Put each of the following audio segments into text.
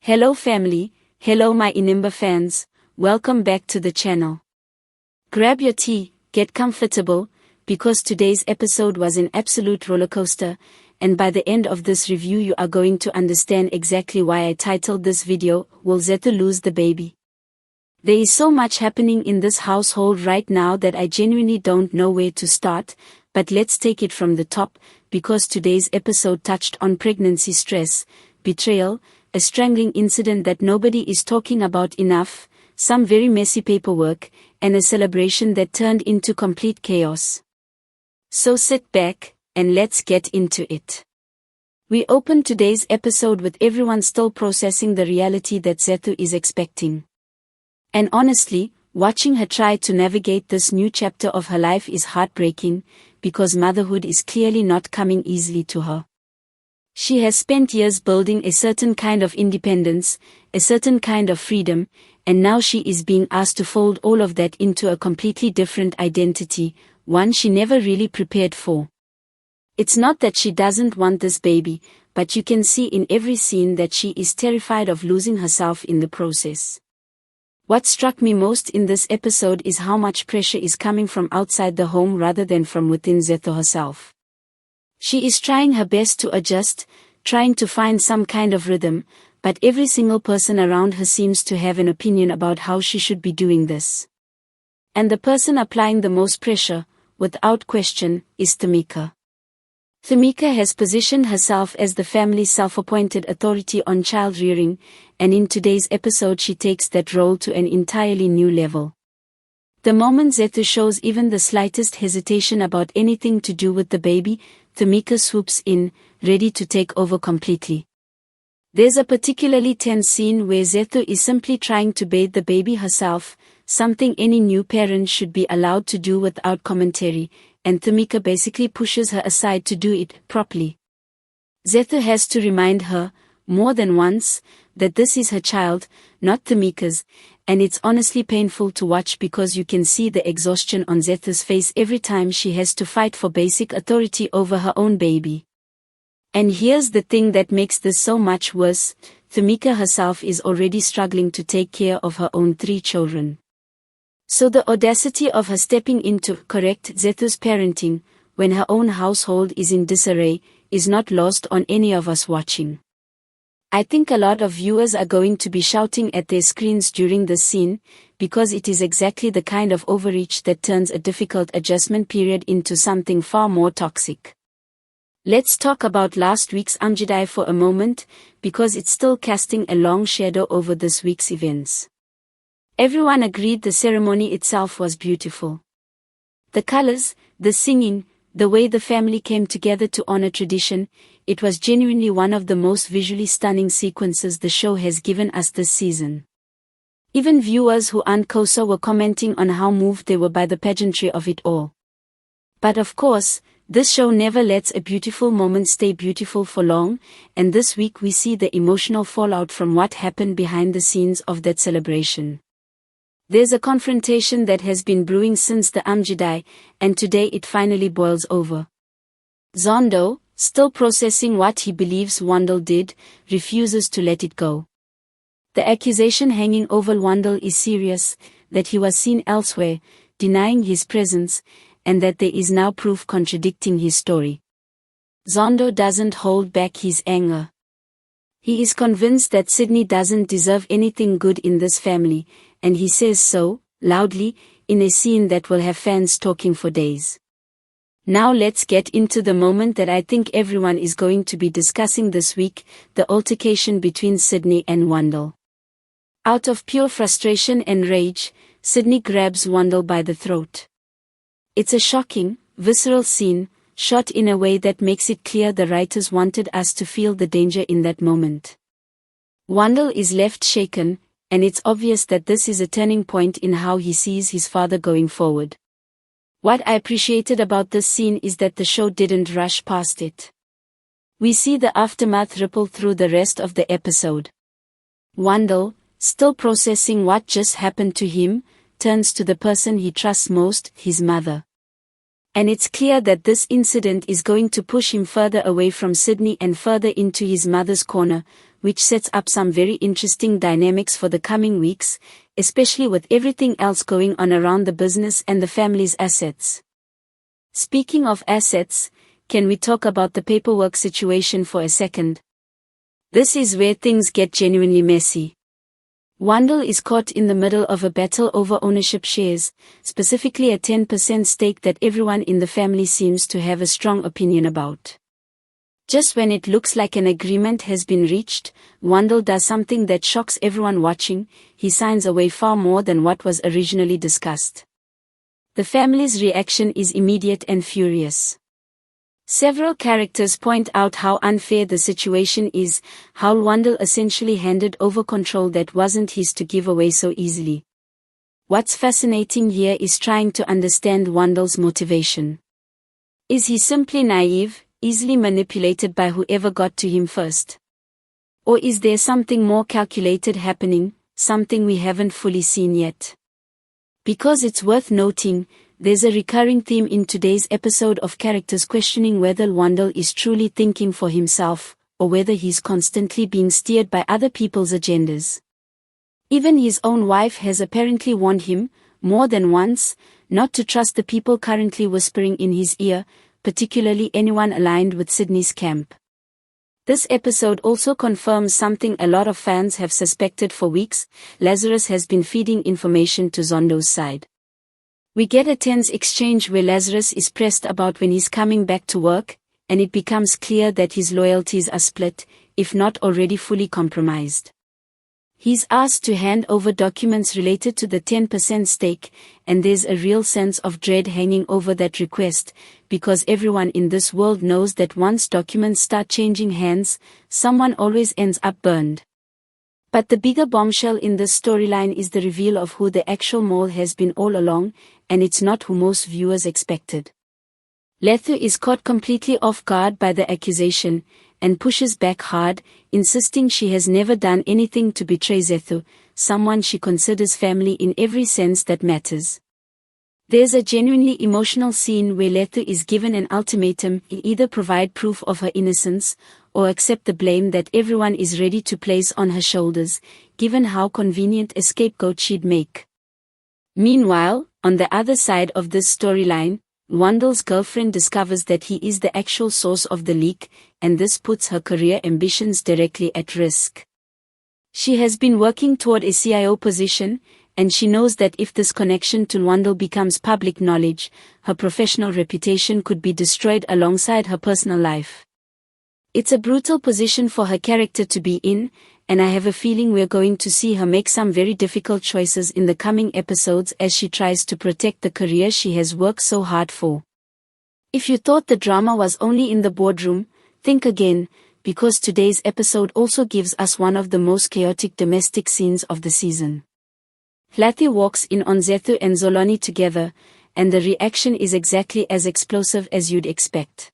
Hello family, hello my Inimba fans, welcome back to the channel. Grab your tea, get comfortable, because today's episode was an absolute rollercoaster, and by the end of this review you are going to understand exactly why I titled this video, Will Zethu Lose the Baby? There is so much happening in this household right now that I genuinely don't know where to start, but let's take it from the top, because today's episode touched on pregnancy stress, betrayal, a strangling incident that nobody is talking about enough, some very messy paperwork, and a celebration that turned into complete chaos. So sit back, and let's get into it. We open today's episode with everyone still processing the reality that Zethu is expecting. And honestly, watching her try to navigate this new chapter of her life is heartbreaking, because motherhood is clearly not coming easily to her. She has spent years building a certain kind of independence, a certain kind of freedom, and now she is being asked to fold all of that into a completely different identity, one she never really prepared for. It's not that she doesn't want this baby, but you can see in every scene that she is terrified of losing herself in the process. What struck me most in this episode is how much pressure is coming from outside the home rather than from within Zethu herself. She is trying her best to adjust, trying to find some kind of rhythm, but every single person around her seems to have an opinion about how she should be doing this. And the person applying the most pressure, without question, is Tamika. Tamika has positioned herself as the family's self-appointed authority on child rearing, and in today's episode she takes that role to an entirely new level. The moment Zethu shows even the slightest hesitation about anything to do with the baby, Tamika swoops in, ready to take over completely. There's a particularly tense scene where Zethu is simply trying to bathe the baby herself, something any new parent should be allowed to do without commentary, and Tamika basically pushes her aside to do it properly. Zethu has to remind her, more than once, that this is her child, not Tamika's, and it's honestly painful to watch because you can see the exhaustion on Zethu's face every time she has to fight for basic authority over her own baby. And here's the thing that makes this so much worse, Tamika herself is already struggling to take care of her own 3 children. So the audacity of her stepping in to correct Zethu's parenting, when her own household is in disarray, is not lost on any of us watching. I think a lot of viewers are going to be shouting at their screens during this scene, because it is exactly the kind of overreach that turns a difficult adjustment period into something far more toxic. Let's talk about last week's Amjadai for a moment, because it's still casting a long shadow over this week's events. Everyone agreed the ceremony itself was beautiful. The colors, the singing, the way the family came together to honor tradition, it was genuinely one of the most visually stunning sequences the show has given us this season. Even viewers who aren't kosher were commenting on how moved they were by the pageantry of it all. But of course, this show never lets a beautiful moment stay beautiful for long, and this week we see the emotional fallout from what happened behind the scenes of that celebration. There's a confrontation that has been brewing since the Amjadai, and today it finally boils over. Zondo, still processing what he believes Wandel did, refuses to let it go. The accusation hanging over Wandel is serious, that he was seen elsewhere, denying his presence, and that there is now proof contradicting his story. Zondo doesn't hold back his anger. He is convinced that Sydney doesn't deserve anything good in this family, and he says so, loudly, in a scene that will have fans talking for days. Now let's get into the moment that I think everyone is going to be discussing this week, the altercation between Sydney and Wandel. Out of pure frustration and rage, Sydney grabs Wandel by the throat. It's a shocking, visceral scene, shot in a way that makes it clear the writers wanted us to feel the danger in that moment. Wandel is left shaken, and it's obvious that this is a turning point in how he sees his father going forward. What I appreciated about this scene is that the show didn't rush past it. We see the aftermath ripple through the rest of the episode. Wandel, still processing what just happened to him, turns to the person he trusts most, his mother. And it's clear that this incident is going to push him further away from Sydney and further into his mother's corner, which sets up some very interesting dynamics for the coming weeks, especially with everything else going on around the business and the family's assets. Speaking of assets, can we talk about the paperwork situation for a second? This is where things get genuinely messy. Wandel is caught in the middle of a battle over ownership shares, specifically a 10% stake that everyone in the family seems to have a strong opinion about. Just when it looks like an agreement has been reached, Wandel does something that shocks everyone watching. He signs away far more than what was originally discussed. The family's reaction is immediate and furious. Several characters point out how unfair the situation is, how Wandel essentially handed over control that wasn't his to give away so easily. What's fascinating here is trying to understand Wandel's motivation. Is he simply naive, easily manipulated by whoever got to him first? Or is there something more calculated happening, something we haven't fully seen yet? Because it's worth noting, there's a recurring theme in today's episode of characters questioning whether Wandel is truly thinking for himself, or whether he's constantly being steered by other people's agendas. Even his own wife has apparently warned him, more than once, not to trust the people currently whispering in his ear, particularly anyone aligned with Sydney's camp. This episode also confirms something a lot of fans have suspected for weeks: Lazarus has been feeding information to Zondo's side. We get a tense exchange where Lazarus is pressed about when he's coming back to work, and it becomes clear that his loyalties are split, if not already fully compromised. He's asked to hand over documents related to the 10% stake, and there's a real sense of dread hanging over that request, because everyone in this world knows that once documents start changing hands, someone always ends up burned. But the bigger bombshell in this storyline is the reveal of who the actual mole has been all along, and it's not who most viewers expected. Zethu is caught completely off guard by the accusation, and pushes back hard, insisting she has never done anything to betray Zethu, someone she considers family in every sense that matters. There's a genuinely emotional scene where Zethu is given an ultimatum: either provide proof of her innocence, or accept the blame that everyone is ready to place on her shoulders, given how convenient a scapegoat she'd make. Meanwhile, on the other side of this storyline, Wandel's girlfriend discovers that he is the actual source of the leak, and this puts her career ambitions directly at risk. She has been working toward a CIO position, and she knows that if this connection to Wandel becomes public knowledge, her professional reputation could be destroyed alongside her personal life. It's a brutal position for her character to be in, and I have a feeling we're going to see her make some very difficult choices in the coming episodes as she tries to protect the career she has worked so hard for. If you thought the drama was only in the boardroom, think again, because today's episode also gives us one of the most chaotic domestic scenes of the season. Zethu walks in on Zethu and Zoloni together, and the reaction is exactly as explosive as you'd expect.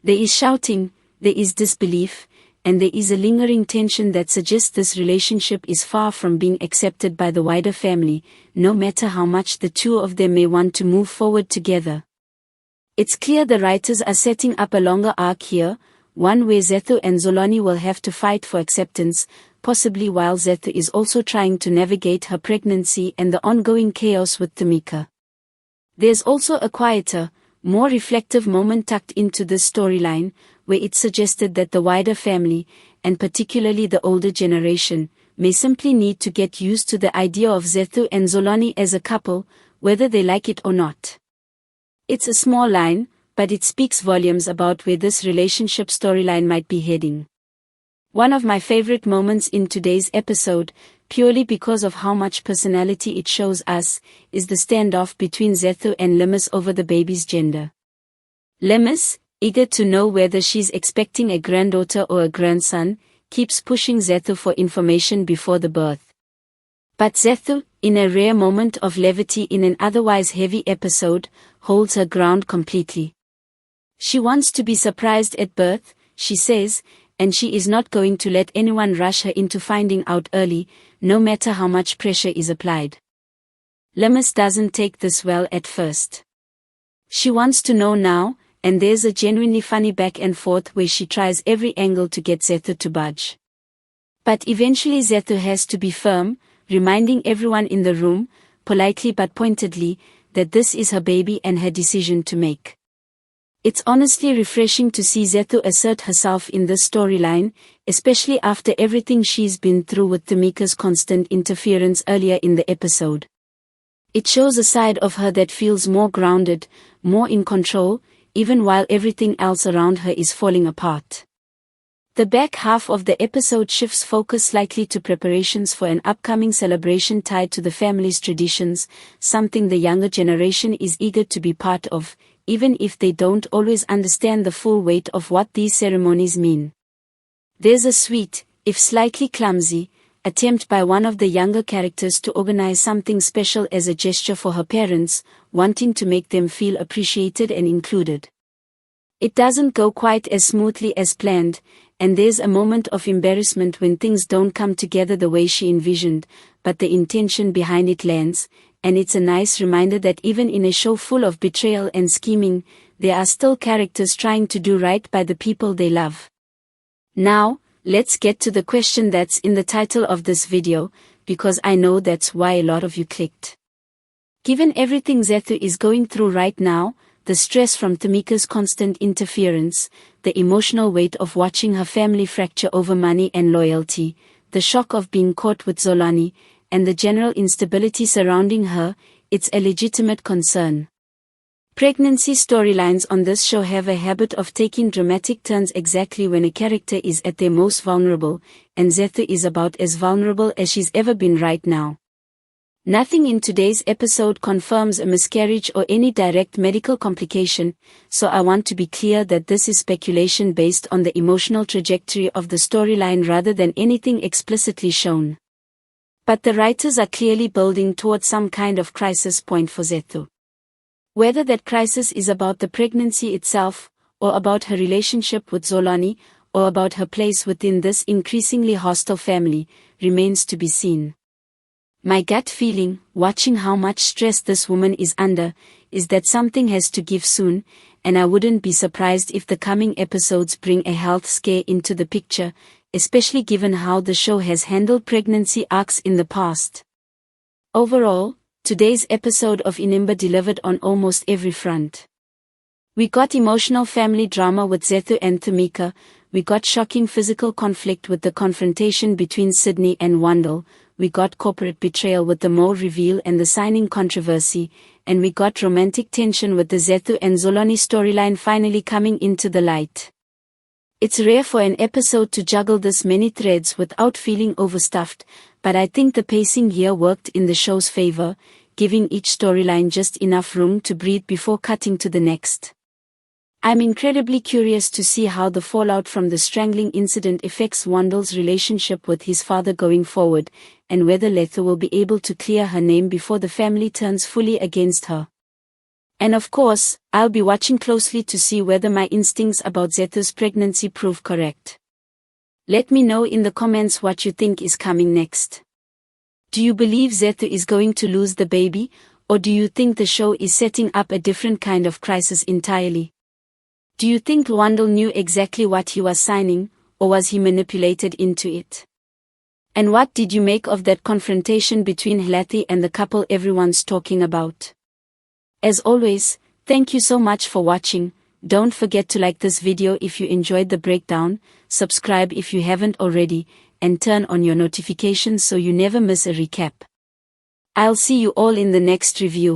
There is shouting, there is disbelief, and there is a lingering tension that suggests this relationship is far from being accepted by the wider family, no matter how much the two of them may want to move forward together. It's clear the writers are setting up a longer arc here, one where Zethu and Zoloni will have to fight for acceptance, possibly while Zethu is also trying to navigate her pregnancy and the ongoing chaos with Tamika. There's also a quieter, more reflective moment tucked into this storyline, where it's suggested that the wider family, and particularly the older generation, may simply need to get used to the idea of Zethu and Zoloni as a couple, whether they like it or not. It's a small line, but it speaks volumes about where this relationship storyline might be heading. One of my favorite moments in today's episode, purely because of how much personality it shows us, is the standoff between Zethu and Limis over the baby's gender. Limis, eager to know whether she's expecting a granddaughter or a grandson, keeps pushing Zethu for information before the birth. But Zethu, in a rare moment of levity in an otherwise heavy episode, holds her ground completely. She wants to be surprised at birth, she says, and she is not going to let anyone rush her into finding out early, no matter how much pressure is applied. Limis doesn't take this well at first. She wants to know now, and there's a genuinely funny back and forth where she tries every angle to get Zethu to budge. But eventually Zethu has to be firm, reminding everyone in the room, politely but pointedly, that this is her baby and her decision to make. It's honestly refreshing to see Zethu assert herself in this storyline, especially after everything she's been through with Tamika's constant interference earlier in the episode. It shows a side of her that feels more grounded, more in control, even while everything else around her is falling apart. The back half of the episode shifts focus slightly to preparations for an upcoming celebration tied to the family's traditions, something the younger generation is eager to be part of, even if they don't always understand the full weight of what these ceremonies mean. There's a sweet, if slightly clumsy, attempt by one of the younger characters to organize something special as a gesture for her parents, wanting to make them feel appreciated and included. It doesn't go quite as smoothly as planned, and there's a moment of embarrassment when things don't come together the way she envisioned, but the intention behind it lands, and it's a nice reminder that even in a show full of betrayal and scheming, there are still characters trying to do right by the people they love. Now, let's get to the question that's in the title of this video, because I know that's why a lot of you clicked. Given everything Zethu is going through right now, the stress from Tamika's constant interference, the emotional weight of watching her family fracture over money and loyalty, the shock of being caught with Zolani, and the general instability surrounding her, it's a legitimate concern. Pregnancy storylines on this show have a habit of taking dramatic turns exactly when a character is at their most vulnerable, and Zethu is about as vulnerable as she's ever been right now. Nothing in today's episode confirms a miscarriage or any direct medical complication, so I want to be clear that this is speculation based on the emotional trajectory of the storyline rather than anything explicitly shown. But the writers are clearly building towards some kind of crisis point for Zethu. Whether that crisis is about the pregnancy itself, or about her relationship with Zolani, or about her place within this increasingly hostile family, remains to be seen. My gut feeling, watching how much stress this woman is under, is that something has to give soon, and I wouldn't be surprised if the coming episodes bring a health scare into the picture, especially given how the show has handled pregnancy arcs in the past. Overall, today's episode of Inimba delivered on almost every front. We got emotional family drama with Zethu and Tamika, we got shocking physical conflict with the confrontation between Sydney and Wandel, we got corporate betrayal with the mole reveal and the signing controversy, and we got romantic tension with the Zethu and Zolani storyline finally coming into the light. It's rare for an episode to juggle this many threads without feeling overstuffed, but I think the pacing here worked in the show's favor, giving each storyline just enough room to breathe before cutting to the next. I'm incredibly curious to see how the fallout from the strangling incident affects Wandel's relationship with his father going forward, and whether Zethu will be able to clear her name before the family turns fully against her. And of course, I'll be watching closely to see whether my instincts about Zethu's pregnancy prove correct. Let me know in the comments what you think is coming next. Do you believe Zethu is going to lose the baby, or do you think the show is setting up a different kind of crisis entirely? Do you think Wandel knew exactly what he was signing, or was he manipulated into it? And what did you make of that confrontation between Zethu and the couple everyone's talking about? As always, thank you so much for watching. Don't forget to like this video if you enjoyed the breakdown, subscribe if you haven't already, and turn on your notifications so you never miss a recap. I'll see you all in the next review.